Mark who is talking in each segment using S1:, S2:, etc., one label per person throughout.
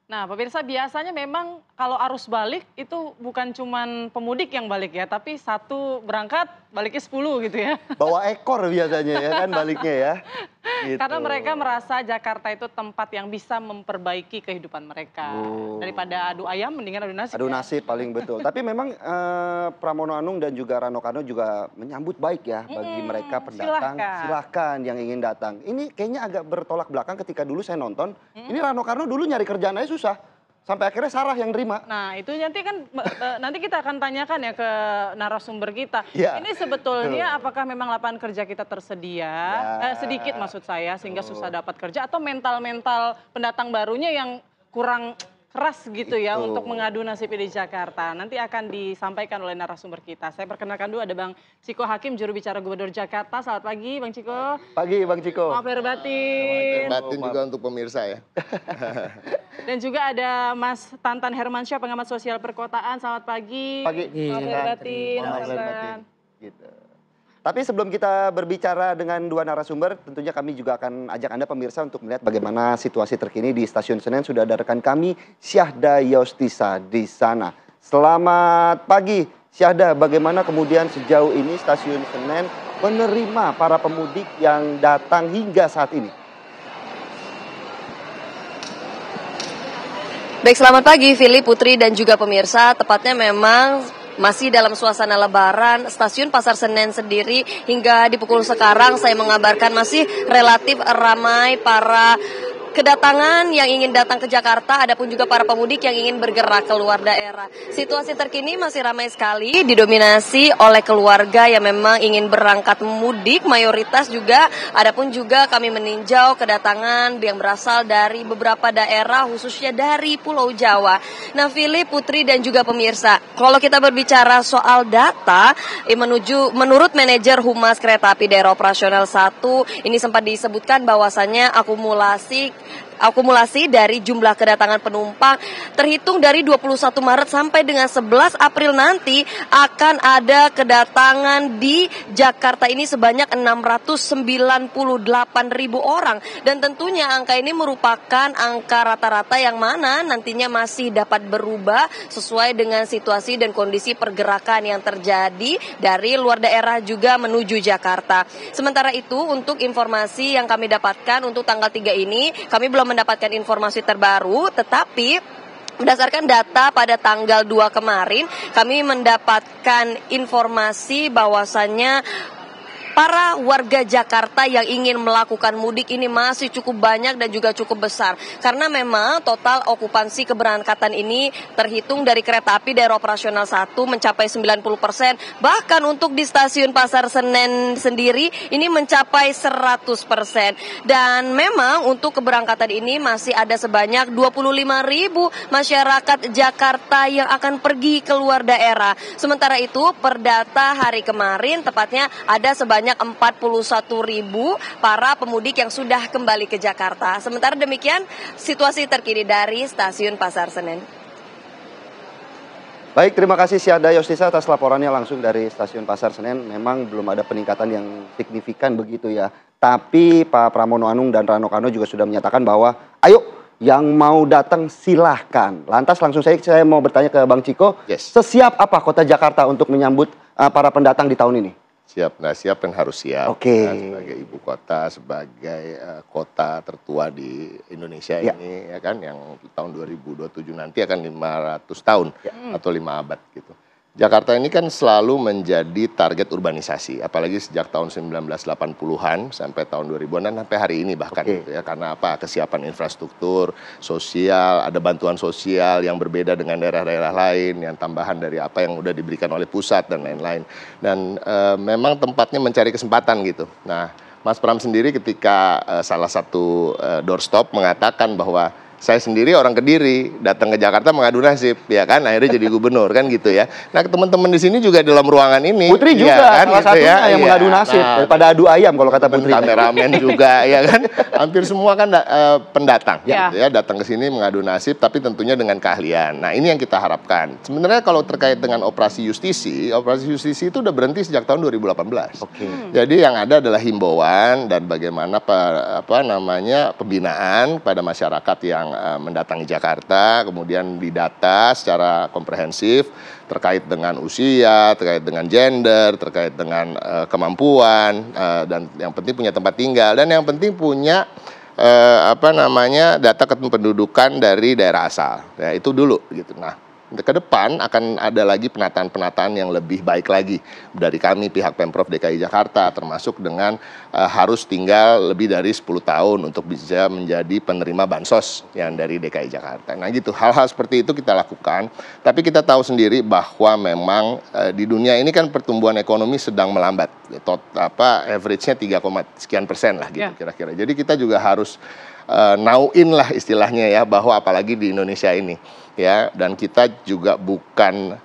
S1: Nah, pemirsa biasanya memang kalau arus balik itu bukan cuman pemudik yang balik ya, tapi satu berangkat baliknya 10 gitu ya.
S2: Bawa ekor biasanya ya kan baliknya ya. Gitu.
S1: Karena mereka merasa Jakarta itu tempat yang bisa memperbaiki kehidupan mereka. Daripada adu ayam mendingan adu nasi.
S2: Adu nasi paling betul. Tapi memang Pramono Anung dan juga Rano Karno juga menyambut baik ya bagi mereka pendatang. Silahkan yang ingin datang. Ini kayaknya agak bertolak belakang ketika dulu saya nonton. Ini Rano Karno dulu nyari kerjaan aja susah. Sampai akhirnya Sarah yang terima.
S1: Nah itu nanti kan nanti kita akan tanyakan ya ke narasumber kita.
S2: Ya,
S1: ini sebetulnya apakah memang lapangan kerja kita tersedia, sedikit maksud saya sehingga susah dapat kerja, atau mental-mental pendatang barunya yang kurang keras gitu ya untuk mengadu nasib di Jakarta. Nanti akan disampaikan oleh narasumber kita. Saya perkenalkan dulu ada Bang Ciko Hakim, juru bicara Gubernur Jakarta. Selamat pagi Bang Ciko.
S2: Pagi Bang Ciko.
S1: Maaf lahir batin.
S3: Batin juga untuk pemirsa ya.
S1: Dan juga ada Mas Tantan Hermansyah, pengamat sosial perkotaan. Selamat pagi.
S2: Pagi.
S1: Maaf lahir batin.
S2: Gitu. Tapi sebelum kita berbicara dengan dua narasumber, tentunya kami juga akan ajak Anda pemirsa untuk melihat bagaimana situasi terkini di Stasiun Senen. Sudah ada rekan kami, Syahda Yostisa di sana. Selamat pagi, Syahda. Bagaimana kemudian sejauh ini Stasiun Senen menerima para pemudik yang datang hingga saat ini?
S4: Baik, selamat pagi Philip, Putri, dan juga pemirsa. Tepatnya memang masih dalam suasana lebaran, Stasiun Pasar Senen sendiri hingga di pukul sekarang saya mengabarkan masih relatif ramai para kedatangan yang ingin datang ke Jakarta, adapun juga para pemudik yang ingin bergerak keluar daerah. Situasi terkini masih ramai sekali, didominasi oleh keluarga yang memang ingin berangkat mudik, mayoritas juga, adapun juga kami meninjau kedatangan yang berasal dari beberapa daerah, khususnya dari Pulau Jawa. Nah, Philip, Putri, dan juga pemirsa, kalau kita berbicara soal data, menurut manajer Humas Kereta Api Daerah Operasional 1, ini sempat disebutkan bahwasannya akumulasi dari jumlah kedatangan penumpang terhitung dari 21 Maret sampai dengan 11 April nanti akan ada kedatangan di Jakarta ini sebanyak 698.000 orang, dan tentunya angka ini merupakan angka rata-rata yang mana nantinya masih dapat berubah sesuai dengan situasi dan kondisi pergerakan yang terjadi dari luar daerah juga menuju Jakarta. Sementara itu untuk informasi yang kami dapatkan untuk tanggal 3 ini kami belum mendapatkan informasi terbaru, tetapi berdasarkan data pada tanggal 2 kemarin kami mendapatkan informasi bahwasannya para warga Jakarta yang ingin melakukan mudik ini masih cukup banyak dan juga cukup besar. Karena memang total okupansi keberangkatan ini terhitung dari kereta api daerah operasional 1 mencapai 90%. Bahkan untuk di stasiun Pasar Senen sendiri ini mencapai 100%. Dan memang untuk keberangkatan ini masih ada sebanyak 25.000 masyarakat Jakarta yang akan pergi keluar daerah. Sementara itu per data hari kemarin tepatnya ada sebanyak 41.000 para pemudik yang sudah kembali ke Jakarta. Sementara demikian situasi terkini dari Stasiun Pasar Senen.
S2: Baik, terima kasih Syahda Yostisa atas laporannya langsung dari Stasiun Pasar Senen. Memang belum ada peningkatan yang signifikan begitu ya. Tapi Pak Pramono Anung dan Rano Karno juga sudah menyatakan bahwa ayo yang mau datang silahkan. Lantas langsung saya mau bertanya ke Bang Ciko, sesiap apa Kota Jakarta untuk menyambut para pendatang di tahun ini?
S3: Siap, nah siap dan harus siap. Nah, sebagai ibu kota, sebagai kota tertua di Indonesia ini, ya kan, yang tahun 2027 nanti akan 500 tahun atau 5 abad gitu. Jakarta ini kan selalu menjadi target urbanisasi, apalagi sejak tahun 1980-an sampai tahun 2000-an dan sampai hari ini bahkan gitu ya. Karena apa? Kesiapan infrastruktur, sosial, ada bantuan sosial yang berbeda dengan daerah-daerah lain, yang tambahan dari apa yang sudah diberikan oleh pusat dan lain-lain. Dan memang tempatnya mencari kesempatan gitu. Nah, Mas Pram sendiri ketika salah satu doorstop mengatakan bahwa saya sendiri orang Kediri, datang ke Jakarta mengadu nasib, ya kan, akhirnya jadi gubernur kan gitu ya. Nah, teman-teman di sini juga dalam ruangan ini,
S2: Putri juga
S3: ya, kan,
S2: salah
S3: gitu
S2: satunya
S3: ya,
S2: yang mengadu nasib daripada adu ayam kalau kata Putri.
S3: Kameramen juga, ya kan, hampir semua kan pendatang, gitu ya, datang ke sini mengadu nasib, tapi tentunya dengan keahlian. Nah, ini yang kita harapkan. Sebenarnya kalau terkait dengan operasi justisi itu udah berhenti sejak tahun 2018. Jadi yang ada adalah himbauan dan bagaimana pembinaan pada masyarakat yang yang mendatangi Jakarta, kemudian didata secara komprehensif terkait dengan usia, terkait dengan gender, terkait dengan kemampuan, dan yang penting punya tempat tinggal, dan yang penting punya data kependudukan dari daerah asal. Ya, itu dulu gitu. Nah, ke depan akan ada lagi penataan-penataan yang lebih baik lagi dari kami pihak Pemprov DKI Jakarta, termasuk dengan harus tinggal lebih dari 10 tahun untuk bisa menjadi penerima bansos yang dari DKI Jakarta. Nah gitu, hal-hal seperti itu kita lakukan, tapi kita tahu sendiri bahwa memang di dunia ini kan pertumbuhan ekonomi sedang melambat, average-nya 3, sekian% lah gitu kira-kira. Jadi kita juga harus nauin lah istilahnya ya, bahwa apalagi di Indonesia ini ya, dan kita juga bukan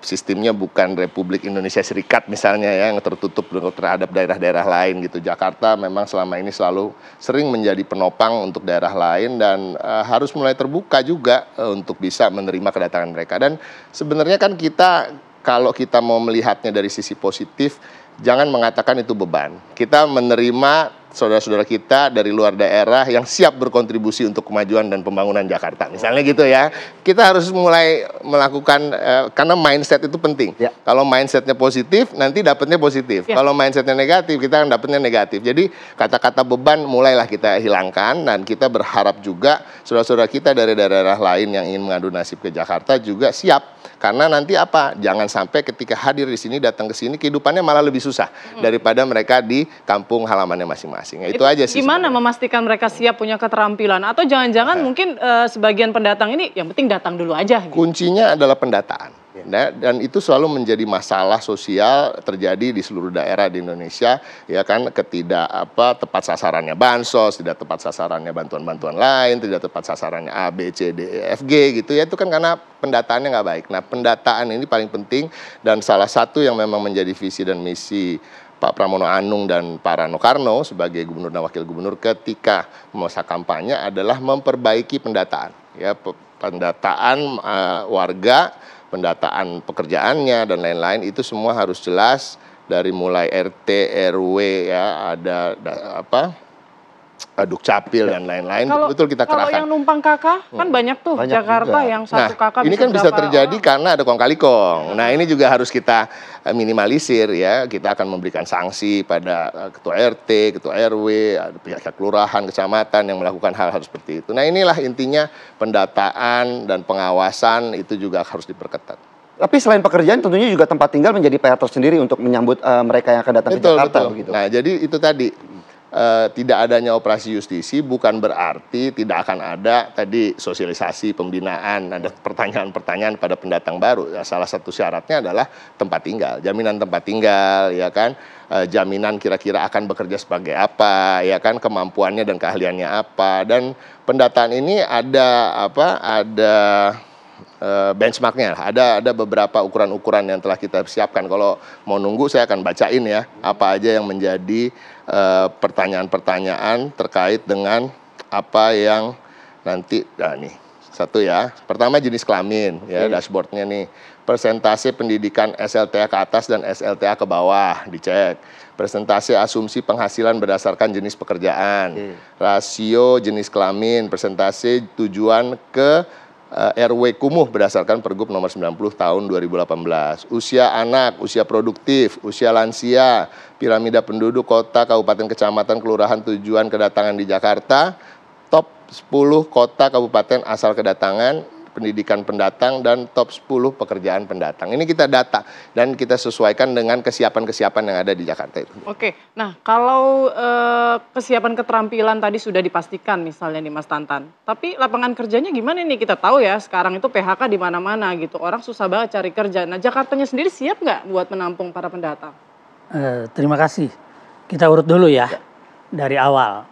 S3: sistemnya bukan Republik Indonesia Serikat misalnya ya, yang tertutup terhadap daerah-daerah lain gitu. Jakarta memang selama ini selalu sering menjadi penopang untuk daerah lain, dan harus mulai terbuka juga untuk bisa menerima kedatangan mereka. Dan sebenarnya kan kita, kalau kita mau melihatnya dari sisi positif, jangan mengatakan itu beban. Kita menerima saudara-saudara kita dari luar daerah yang siap berkontribusi untuk kemajuan dan pembangunan Jakarta. Misalnya gitu ya. Kita harus mulai melakukan, karena mindset itu penting. Ya. Kalau mindsetnya positif, nanti dapatnya positif. Ya. Kalau mindsetnya negatif, kita akan dapatnya negatif. Jadi kata-kata beban mulailah kita hilangkan, dan kita berharap juga saudara-saudara kita dari daerah lain yang ingin mengadu nasib ke Jakarta juga siap. Karena nanti apa? Jangan sampai ketika hadir di sini, datang ke sini, kehidupannya malah lebih susah daripada mereka di kampung halamannya masing-masing. Itu aja sih.
S1: Gimana memastikan mereka siap punya keterampilan? Atau jangan-jangan mungkin sebagian pendatang ini yang penting datang dulu aja gitu?
S3: Kuncinya adalah pendataan. Nah, dan itu selalu menjadi masalah sosial terjadi di seluruh daerah di Indonesia, ya kan, tepat sasarannya bansos, tidak tepat sasarannya bantuan-bantuan lain, tidak tepat sasarannya A, B, C, D, E, F, G gitu ya, itu kan karena pendataannya nggak baik. Nah, pendataan ini paling penting, dan salah satu yang memang menjadi visi dan misi Pak Pramono Anung dan Pak Rano Karno sebagai gubernur dan wakil gubernur ketika masa kampanye adalah memperbaiki pendataan, ya, pendataan warga, pendataan pekerjaannya dan lain-lain, itu semua harus jelas dari mulai RT, RW ya, ada Dukcapil dan lain-lain, betul kita kerahkan.
S1: Kalau yang numpang kakak kan banyak tuh, banyak Jakarta juga. Yang satu kakak
S3: ini kan bisa terjadi karena ada kong kali kong. Nah ini juga harus kita minimalisir ya. Kita akan memberikan sanksi pada ketua RT, ketua RW, pihak kelurahan, kecamatan yang melakukan hal-hal seperti itu. Nah inilah intinya, pendataan dan pengawasan itu juga harus diperketat.
S2: Tapi selain pekerjaan tentunya juga tempat tinggal menjadi PR tersendiri untuk menyambut mereka yang akan datang ke Jakarta. Begitu.
S3: Nah jadi itu tadi. Tidak adanya operasi justisi bukan berarti tidak akan ada tadi sosialisasi, pembinaan, ada pertanyaan-pertanyaan pada pendatang baru. Ya, salah satu syaratnya adalah tempat tinggal, jaminan tempat tinggal, ya kan, jaminan kira-kira akan bekerja sebagai apa, ya kan, kemampuannya dan keahliannya apa, dan pendataan ini ada benchmarknya, ada beberapa ukuran-ukuran yang telah kita siapkan. Kalau mau nunggu saya akan bacain ya apa aja yang menjadi pertanyaan-pertanyaan terkait dengan apa yang nanti. Nah nih satu ya, pertama jenis kelamin ya, dashboardnya nih, persentase pendidikan SLTA ke atas dan SLTA ke bawah dicek, persentase asumsi penghasilan berdasarkan jenis pekerjaan, rasio jenis kelamin, persentase tujuan ke RW kumuh berdasarkan Pergub nomor 90 tahun 2018. Usia anak, usia produktif, usia lansia, piramida penduduk kota, kabupaten, kecamatan, kelurahan tujuan kedatangan di Jakarta, top 10 kota, kabupaten asal kedatangan, pendidikan pendatang, dan top 10 pekerjaan pendatang. Ini kita data dan kita sesuaikan dengan kesiapan-kesiapan yang ada di Jakarta itu.
S1: Oke, nah kalau kesiapan keterampilan tadi sudah dipastikan misalnya nih Mas Tantan, tapi lapangan kerjanya gimana nih? Kita tahu ya sekarang itu PHK di mana-mana gitu, orang susah banget cari kerja. Nah Jakartanya sendiri siap nggak buat menampung para pendatang?
S5: Terima kasih. Kita urut dulu ya dari awal.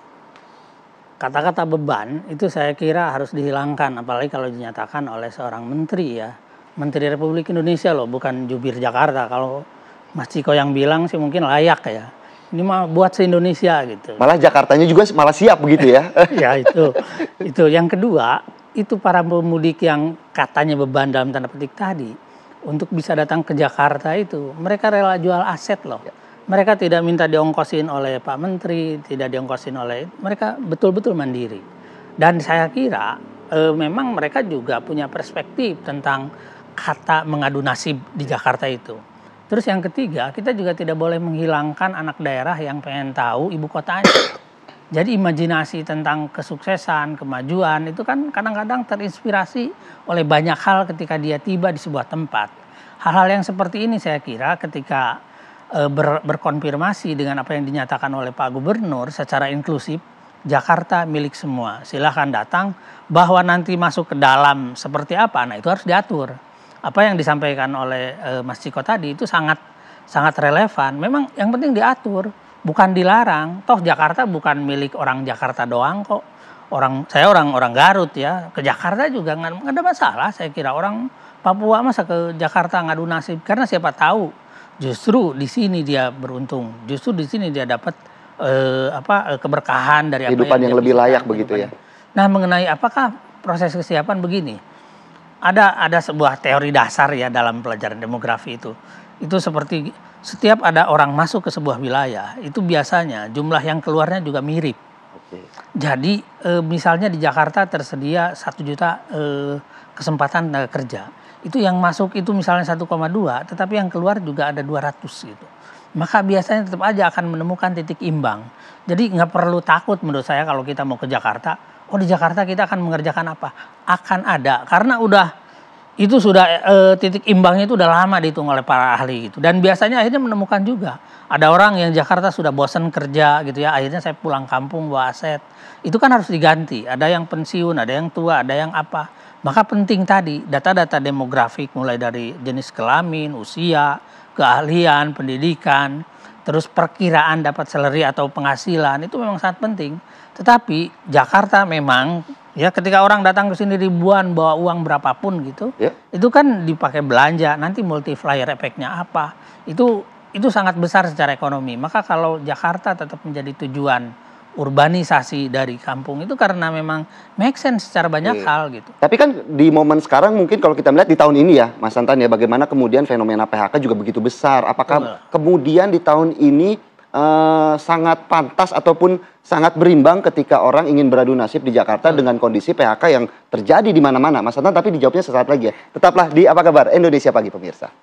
S5: Kata-kata beban itu saya kira harus dihilangkan, apalagi kalau dinyatakan oleh seorang menteri ya. Menteri Republik Indonesia loh, bukan jubir Jakarta. Kalau Mas Ciko yang bilang sih mungkin layak ya. Ini mah buat se-Indonesia gitu.
S2: Malah Jakartanya juga malah siap begitu ya.
S5: Ya itu. Yang kedua, itu para pemudik yang katanya beban dalam tanda petik tadi. Untuk bisa datang ke Jakarta itu, mereka rela jual aset loh. Mereka tidak minta diongkosin oleh Pak Menteri, tidak diongkosin oleh, mereka betul-betul mandiri. Dan saya kira memang mereka juga punya perspektif tentang kata mengadu nasib di Jakarta itu. Terus yang ketiga, kita juga tidak boleh menghilangkan anak daerah yang pengen tahu ibu kotanya. Jadi imajinasi tentang kesuksesan, kemajuan itu kan kadang-kadang terinspirasi oleh banyak hal ketika dia tiba di sebuah tempat. Hal-hal yang seperti ini saya kira ketika berkonfirmasi dengan apa yang dinyatakan oleh Pak Gubernur secara inklusif, Jakarta milik semua. Silahkan datang, bahwa nanti masuk ke dalam seperti apa, nah itu harus diatur. Apa yang disampaikan oleh Mas Ciko tadi itu sangat relevan. Memang yang penting diatur, bukan dilarang. Toh Jakarta bukan milik orang Jakarta doang kok. Saya orang Garut ya, ke Jakarta juga nggak ada masalah. Saya kira orang Papua masa ke Jakarta ngadu nasib, karena siapa tahu justru di sini dia beruntung, justru di sini dia dapat keberkahan dari
S2: kehidupan yang lebih layak begitu ya.
S5: Nah, mengenai apakah proses kesiapan begini, ada sebuah teori dasar ya dalam pelajaran demografi itu seperti setiap ada orang masuk ke sebuah wilayah itu biasanya jumlah yang keluarnya juga mirip. Jadi misalnya di Jakarta tersedia 1 juta kesempatan tenaga kerja, itu yang masuk itu misalnya 1,2, tetapi yang keluar juga ada 200 gitu. Maka biasanya tetap aja akan menemukan titik imbang. Jadi nggak perlu takut menurut saya kalau kita mau ke Jakarta. Oh, di Jakarta kita akan mengerjakan apa? Akan ada, karena itu sudah titik imbangnya itu udah lama dihitung oleh para ahli gitu. Dan biasanya akhirnya menemukan juga ada orang yang Jakarta sudah bosan kerja gitu ya, akhirnya saya pulang kampung bawa aset. Itu kan harus diganti. Ada yang pensiun, ada yang tua, ada yang apa. Maka penting tadi data-data demografik mulai dari jenis kelamin, usia, keahlian, pendidikan, terus perkiraan dapat salary atau penghasilan itu memang sangat penting. Tetapi Jakarta memang ya ketika orang datang ke sini ribuan bawa uang berapapun gitu, itu kan dipakai belanja, nanti multiplier efeknya apa? Itu sangat besar secara ekonomi. Maka kalau Jakarta tetap menjadi tujuan urbanisasi dari kampung itu karena memang make sense secara banyak hal gitu.
S2: Tapi kan di momen sekarang mungkin kalau kita melihat di tahun ini ya Mas Tantan ya, bagaimana kemudian fenomena PHK juga begitu besar. Apakah kemudian di tahun ini sangat pantas ataupun sangat berimbang ketika orang ingin beradu nasib di Jakarta dengan kondisi PHK yang terjadi di mana-mana? Mas Tantan, tapi dijawabnya sesaat lagi ya. Tetaplah di Apa Kabar Indonesia Pagi pemirsa.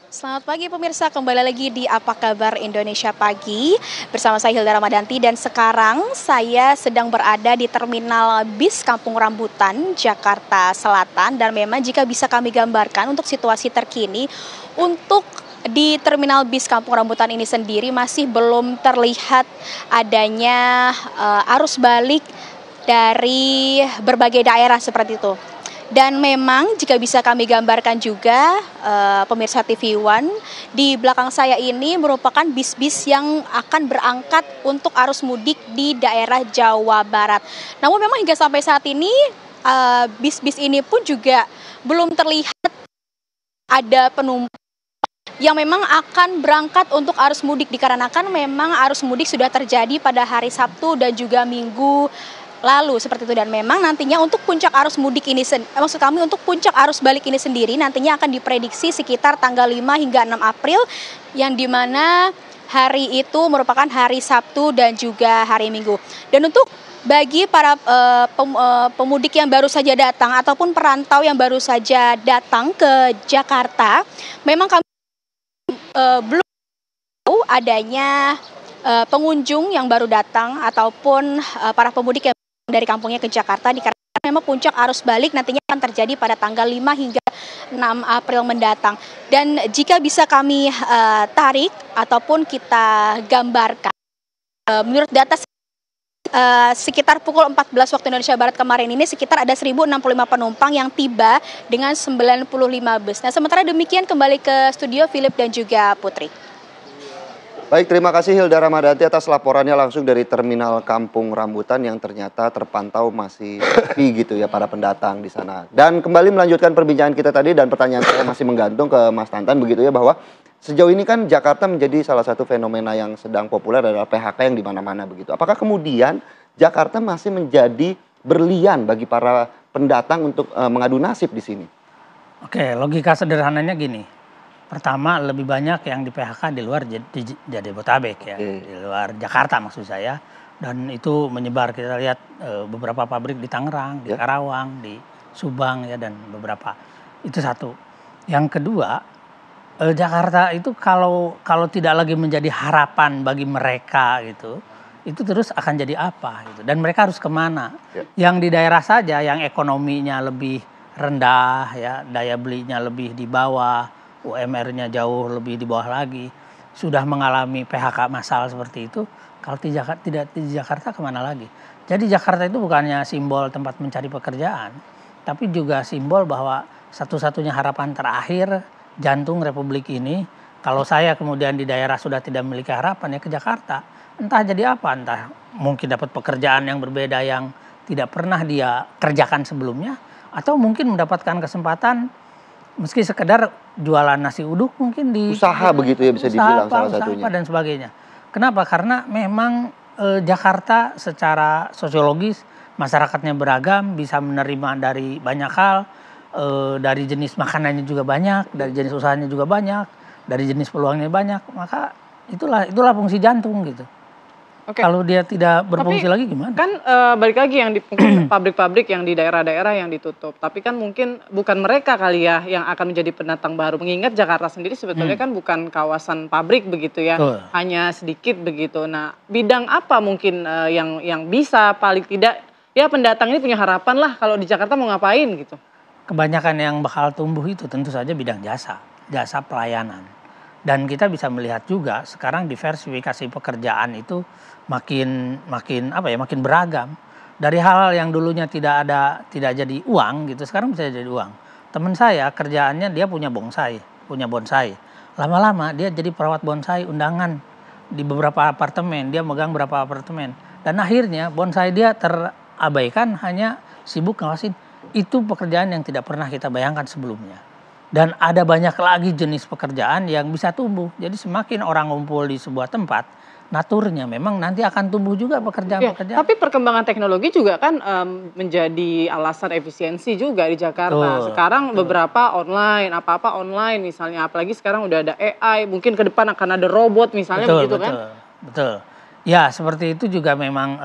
S6: Selamat pagi pemirsa, kembali lagi di Apa Kabar Indonesia Pagi bersama saya Hilda Ramadanti, dan sekarang saya sedang berada di Terminal Bis Kampung Rambutan, Jakarta Selatan. Dan memang jika bisa kami gambarkan untuk situasi terkini untuk di Terminal Bis Kampung Rambutan ini sendiri masih belum terlihat adanya arus balik dari berbagai daerah seperti itu. Dan memang jika bisa kami gambarkan juga pemirsa TV One, di belakang saya ini merupakan bis-bis yang akan berangkat untuk arus mudik di daerah Jawa Barat. Namun memang hingga sampai saat ini bis-bis ini pun juga belum terlihat ada penumpang yang memang akan berangkat untuk arus mudik, dikarenakan memang arus mudik sudah terjadi pada hari Sabtu dan juga Minggu lalu seperti itu. Dan memang nantinya untuk puncak arus mudik ini, untuk puncak arus balik ini sendiri nantinya akan diprediksi sekitar tanggal 5 hingga 6 April, yang dimana hari itu merupakan hari Sabtu dan juga hari Minggu. Dan untuk bagi para pemudik yang baru saja datang ataupun perantau yang baru saja datang ke Jakarta, memang kami belum tahu adanya pengunjung yang baru datang ataupun para pemudik yang dari kampungnya ke Jakarta, dikarenakan memang puncak arus balik nantinya akan terjadi pada tanggal 5 hingga 6 April mendatang. Dan jika bisa kami tarik ataupun kita gambarkan, menurut data sekitar pukul 14 waktu Indonesia Barat kemarin ini sekitar ada 1.065 penumpang yang tiba dengan 95 bus. Nah, sementara demikian kembali ke studio Philip dan juga Putri.
S2: Baik, terima kasih Hilda Ramadanti atas laporannya langsung dari Terminal Kampung Rambutan yang ternyata terpantau masih sepi gitu ya para pendatang di sana. Dan kembali melanjutkan perbincangan kita tadi, dan pertanyaan saya masih menggantung ke Mas Tantan begitu ya, bahwa sejauh ini kan Jakarta menjadi salah satu fenomena yang sedang populer adalah PHK yang di mana-mana begitu. Apakah kemudian Jakarta masih menjadi berlian bagi para pendatang untuk mengadu nasib di sini?
S5: Oke, logika sederhananya gini. Pertama, lebih banyak yang di PHK di luar Jabodetabek ya, di luar Jakarta maksud saya. Dan itu menyebar, kita lihat beberapa pabrik di Tangerang, di Karawang, di Subang ya, dan beberapa. Itu satu. Yang kedua, Jakarta itu kalau tidak lagi menjadi harapan bagi mereka gitu, itu terus akan jadi apa gitu. Dan mereka harus kemana? Yang di daerah saja yang ekonominya lebih rendah ya, daya belinya lebih di bawah, UMR-nya jauh lebih di bawah lagi, sudah mengalami PHK massal seperti itu. Kalau tidak di Jakarta kemana lagi? Jadi Jakarta itu bukannya simbol tempat mencari pekerjaan, tapi juga simbol bahwa satu-satunya harapan terakhir jantung Republik ini. Kalau saya kemudian di daerah sudah tidak memiliki harapan, ya ke Jakarta. Entah jadi apa, entah mungkin dapat pekerjaan yang berbeda yang tidak pernah dia kerjakan sebelumnya, atau mungkin mendapatkan kesempatan meski sekedar jualan nasi uduk mungkin di
S2: usaha begitu ya, bisa dibilang salah satunya.
S5: Dan sebagainya. Kenapa? Karena memang Jakarta secara sosiologis masyarakatnya beragam, bisa menerima dari banyak hal, dari jenis makanannya juga banyak, dari jenis usahanya juga banyak, dari jenis peluangnya banyak. Maka itulah fungsi jantung gitu.
S1: Oke.
S5: Kalau dia tidak berfungsi lagi gimana?
S1: Kan balik lagi yang di pabrik-pabrik yang di daerah-daerah yang ditutup. Tapi kan mungkin bukan mereka kali ya yang akan menjadi pendatang baru. Mengingat Jakarta sendiri sebetulnya kan bukan kawasan pabrik begitu ya. Hanya sedikit begitu. Nah, bidang apa mungkin yang bisa paling tidak ya pendatang ini punya harapan lah kalau di Jakarta mau ngapain gitu.
S5: Kebanyakan yang bakal tumbuh itu tentu saja bidang jasa pelayanan. Dan kita bisa melihat juga sekarang diversifikasi pekerjaan itu makin beragam. Dari hal yang dulunya tidak jadi uang gitu, sekarang bisa jadi uang. Teman saya kerjaannya dia punya bonsai. Lama-lama dia jadi perawat bonsai undangan di beberapa apartemen, dia megang beberapa apartemen. Dan akhirnya bonsai dia terabaikan, hanya sibuk ngawasin. Itu pekerjaan yang tidak pernah kita bayangkan sebelumnya. Dan ada banyak lagi jenis pekerjaan yang bisa tumbuh. Jadi semakin orang ngumpul di sebuah tempat, naturnya memang nanti akan tumbuh juga pekerjaan-pekerjaan.
S1: Tapi perkembangan teknologi juga kan menjadi alasan efisiensi juga di Jakarta. Sekarang beberapa online, apa-apa online misalnya. Apalagi sekarang udah ada AI, mungkin ke depan akan ada robot misalnya begitu kan?
S5: Betul. Ya seperti itu juga memang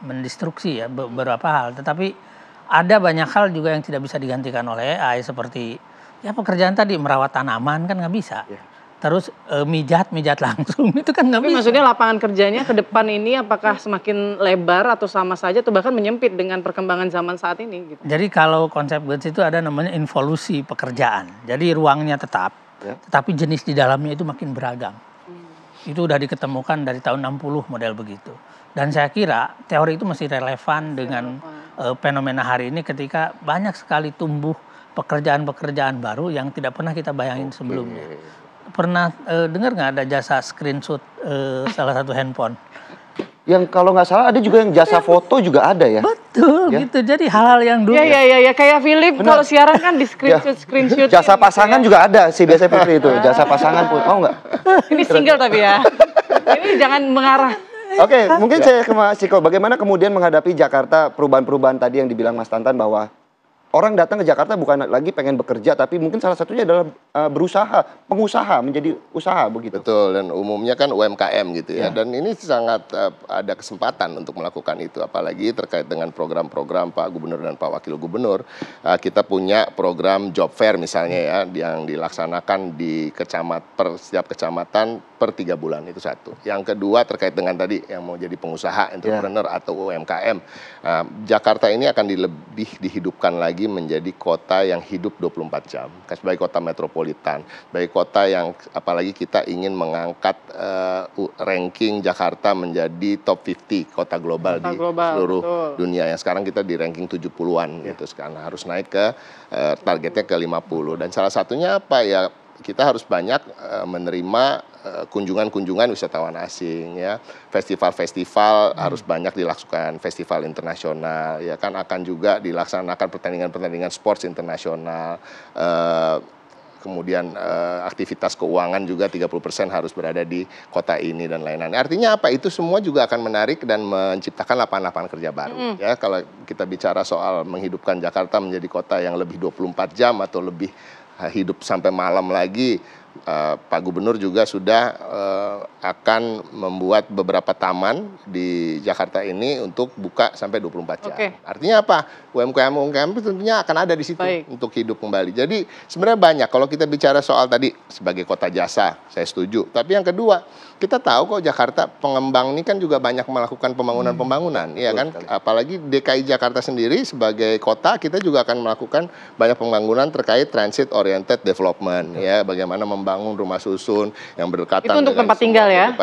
S5: mendistruksi ya beberapa hal. Tetapi ada banyak hal juga yang tidak bisa digantikan oleh AI, seperti ya pekerjaan tadi merawat tanaman kan nggak bisa. Terus mijat langsung itu kan nggak bisa.
S1: Tapi maksudnya lapangan kerjanya ke depan ini apakah semakin lebar atau sama saja atau bahkan menyempit dengan perkembangan zaman saat ini? Gitu.
S5: Jadi kalau konsep GETS itu ada namanya involusi pekerjaan. Jadi ruangnya tetap, tetapi jenis di dalamnya itu makin beragam. Itu udah diketemukan dari tahun 60 model begitu. Dan saya kira teori itu masih relevan dengan fenomena hari ini ketika banyak sekali tumbuh pekerjaan-pekerjaan baru yang tidak pernah kita bayangin sebelumnya. Pernah dengar nggak ada jasa screenshot salah satu handphone?
S2: Yang kalau nggak salah ada juga yang jasa foto juga ada ya?
S5: Betul, gitu. Jadi hal-hal yang dulu.
S1: Iya, kayak Philip kalau siaran kan di screenshot.
S2: Jasa pasangan juga ada sih biasanya seperti itu. Jasa pasangan pun, mau nggak?
S1: Ini single tapi ya. Ini jangan mengarah.
S2: Oke, mungkin saya ke Mas Ciko. Bagaimana kemudian menghadapi Jakarta perubahan-perubahan tadi yang dibilang Mas Tantan bahwa orang datang ke Jakarta bukan lagi pengen bekerja, tapi mungkin salah satunya adalah pengusaha, menjadi usaha begitu.
S3: Betul, dan umumnya kan UMKM gitu ya. Dan ini sangat ada kesempatan untuk melakukan itu. Apalagi terkait dengan program-program Pak Gubernur dan Pak Wakil Gubernur. Kita punya program Job Fair misalnya ya, yang dilaksanakan di setiap kecamatan per 3 bulan, itu satu. Yang kedua terkait dengan tadi yang mau jadi pengusaha, entrepreneur atau UMKM. Jakarta ini akan lebih dihidupkan lagi menjadi kota yang hidup 24 jam. Sebagai kota metropolitan, sebagai kota yang apalagi kita ingin mengangkat ranking Jakarta menjadi top 50 kota global di seluruh dunia. Yang sekarang kita di ranking 70-an gitu. Sekarang harus naik ke targetnya ke 50. Dan salah satunya apa ya? Kita harus banyak menerima kunjungan-kunjungan wisatawan asing ya. Festival-festival harus banyak dilakukan, festival internasional ya kan, akan juga dilaksanakan pertandingan-pertandingan sports internasional. Kemudian aktivitas keuangan juga 30% harus berada di kota ini dan lain-lain. Artinya apa? Itu semua juga akan menarik dan menciptakan lapangan-lapangan kerja baru. Ya, kalau kita bicara soal menghidupkan Jakarta menjadi kota yang lebih 24 jam atau lebih hidup sampai malam lagi, Pak Gubernur juga sudah akan membuat beberapa taman di Jakarta ini untuk buka sampai 24 jam. Artinya apa? UMKM tentunya akan ada di situ untuk hidup kembali. Jadi sebenarnya banyak. Kalau kita bicara soal tadi sebagai kota jasa, saya setuju. Tapi yang kedua, kita tahu kok Jakarta pengembang ini kan juga banyak melakukan pembangunan-pembangunan, ya kan? Apalagi DKI Jakarta sendiri sebagai kota, kita juga akan melakukan banyak pembangunan terkait transit oriented development, ya, bagaimana membangun rumah susun yang berdekatan.
S1: Itu untuk tempat tinggal ya?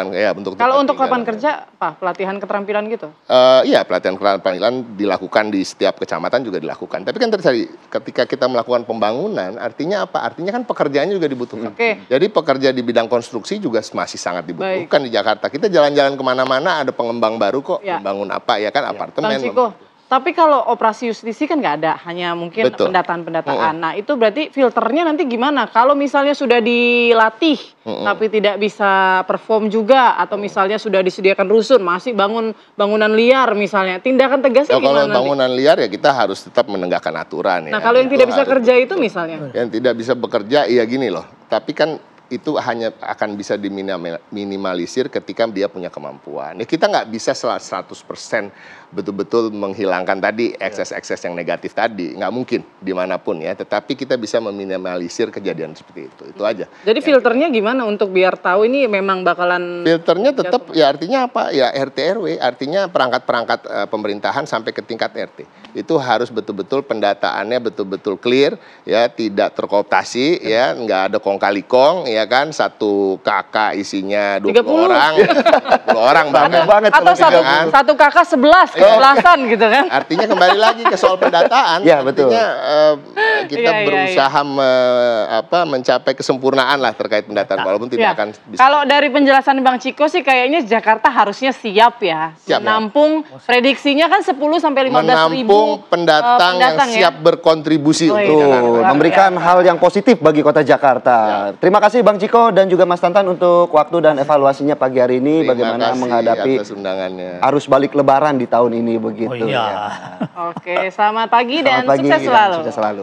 S3: Kalau
S1: untuk lapangan kerja, apa? Pelatihan keterampilan gitu?
S3: Iya, pelatihan keterampilan dilakukan di setiap kecamatan juga dilakukan. Tapi kan tadi ketika kita melakukan pembangunan, artinya apa? Artinya kan pekerjaannya juga dibutuhkan. Jadi pekerja di bidang konstruksi juga masih sangat dibutuhkan di Jakarta. Kita jalan-jalan kemana-mana ada pengembang baru kok, membangun apa ya kan, apartemen.
S1: Bang Ciko, tapi kalau operasi justisi kan nggak ada, hanya mungkin pendataan-pendataan. Nah itu berarti filternya nanti gimana? Kalau misalnya sudah dilatih, tapi tidak bisa perform juga, atau misalnya sudah disediakan rusun, masih bangun bangunan liar misalnya, tindakan tegasnya gimana?
S3: Kalau bangunan liar ya kita harus tetap menegakkan aturan.
S1: Nah kalau yang tidak bisa kerja itu misalnya?
S3: Yang tidak bisa bekerja, ya gini loh. Tapi kan itu hanya akan bisa diminimalisir ketika dia punya kemampuan. Ya, kita nggak bisa 100% betul-betul menghilangkan tadi ekses-ekses yang negatif tadi. Nggak mungkin dimanapun ya. Tetapi kita bisa meminimalisir kejadian seperti itu. Itu aja.
S1: Jadi filternya gimana untuk biar tahu ini memang bakalan...
S3: Filternya tetap ya artinya apa? Ya RT RW, artinya perangkat-perangkat pemerintahan sampai ke tingkat RT. Itu harus betul-betul pendataannya betul-betul clear, ya, tidak terkooptasi, ya, nggak ada kong-kali-kong, ya kan, satu kakak isinya 20 orang, 20 orang bahkan.
S1: Atau satu kakak 11-an gitu kan.
S3: Artinya kembali lagi ke soal pendataan.
S2: Ya, betul.
S3: Artinya kita berusaha mencapai kesempurnaan lah terkait pendataan, walaupun tidak akan bisa.
S1: Kalau dari penjelasan Bang Ciko sih kayaknya Jakarta harusnya siap ya. Menampung, prediksinya kan 10 sampai 15 ribu
S3: pendatang yang siap berkontribusi untuk
S2: memberikan hal yang positif bagi kota Jakarta. Terima kasih Bang Ciko dan juga Mas Tantan untuk waktu dan evaluasinya pagi hari ini. Bagaimana menghadapi arus balik Lebaran di tahun ini begitu.
S1: Oke, selamat pagi dan sukses selalu.
S2: Sukses selalu.